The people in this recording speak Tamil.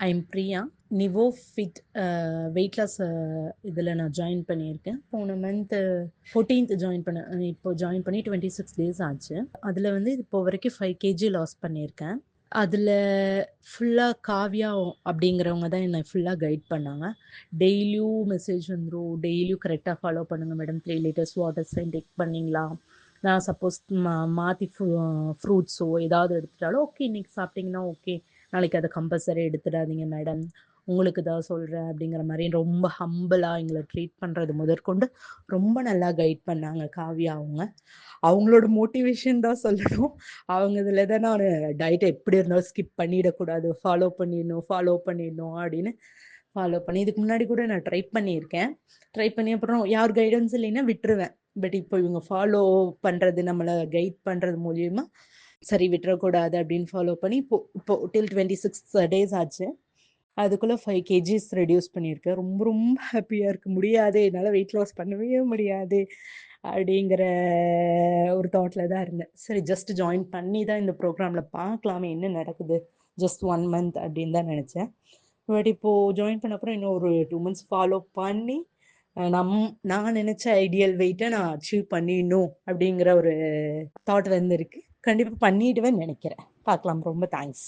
I am Priya. Nivo fit weight loss இதில் நான் ஜாயின் பண்ணியிருக்கேன். போன மந்த்து 14th ஜாயின் பண்ணேன். இப்போ ஜாயின் பண்ணி 26 டேஸ் ஆச்சு. அதில் வந்து இப்போ வரைக்கும் 5 கேஜி லாஸ் பண்ணியிருக்கேன். அதில் ஃபுல்லாக காவ்யா அப்படிங்கிறவங்க தான் என்னை ஃபுல்லாக கைட் பண்ணாங்க. டெய்லியும் மெசேஜ் வந்துடும், டெய்லியும் கரெக்டாக ஃபாலோ பண்ணுங்கள் மேடம், 3 லிட்டர்ஸ் வாட்டர் இன்டேக் பண்ணிங்களா, நான் சப்போஸ் மாற்றி ஃப்ரூட்ஸோ ஏதாவது எடுத்துட்டாலும் ஓகே, இன்னைக்கு சாப்பிட்டீங்கன்னா ஓகே, நாளைக்கு அதை கம்பல்சரி எடுத்துடாதீங்க மேடம், உங்களுக்கு தான் சொல்கிறேன் அப்படிங்கிற மாதிரி ரொம்ப ஹம்பிளாக எங்களை ட்ரீட் பண்ணுறது முதற்கொண்டு ரொம்ப நல்லா கைட் பண்ணாங்க காவ்யா அவங்க. அவங்களோட மோட்டிவேஷன் தான் சொல்லணும். அவங்க இதில் தான் நான் டயட்டை எப்படி இருந்தாலும் ஸ்கிப் பண்ணிடக்கூடாது, ஃபாலோ பண்ணிடணும் அப்படின்னு ஃபாலோ பண்ணி இதுக்கு முன்னாடி கூட நான் ட்ரை பண்ணியிருக்கேன். ட்ரை பண்ணி அப்புறம் யார் கைடன்ஸ் இல்லைன்னா விட்டுருவேன். பட் இப்போ இவங்க ஃபாலோ பண்ணுறது, நம்மளை கைட் பண்ணுறது மூலியமா சரி விட்டுறக்கூடாது அப்படின்னு ஃபாலோ பண்ணி இப்போ இப்போ டில் 26 டேஸ் ஆச்சு. அதுக்குள்ளே 5 கேஜிஸ் ரெடியூஸ் பண்ணியிருக்கேன். ரொம்ப ரொம்ப ஹாப்பியாக இருக்கு. முடியாது, என்னால் வெயிட் லாஸ் பண்ணவே முடியாது அப்படிங்கிற ஒரு தாட்டில் தான் இருந்தேன். சரி, ஜஸ்ட் ஜாயின் பண்ணி தான் இந்த ப்ரோக்ராமில் பார்க்கலாமே என்ன நடக்குது, ஜஸ்ட் 1 மந்த் அப்படின்னு தான் நினச்சேன். பட் இப்போது ஜாயின் பண்ண அப்புறம் இன்னும் ஒரு 2 மந்த்ஸ் ஃபாலோ பண்ணி நான் நினச்ச ஐடியல் வெயிட்டை நான் அச்சீவ் பண்ணிடணும் அப்படிங்கிற ஒரு தாட் வந்துருக்கு. கண்டிப்பாக பண்ணிடுவேன்னு நினைக்கிறேன். பார்க்கலாம். ரொம்ப தேங்க்ஸ்.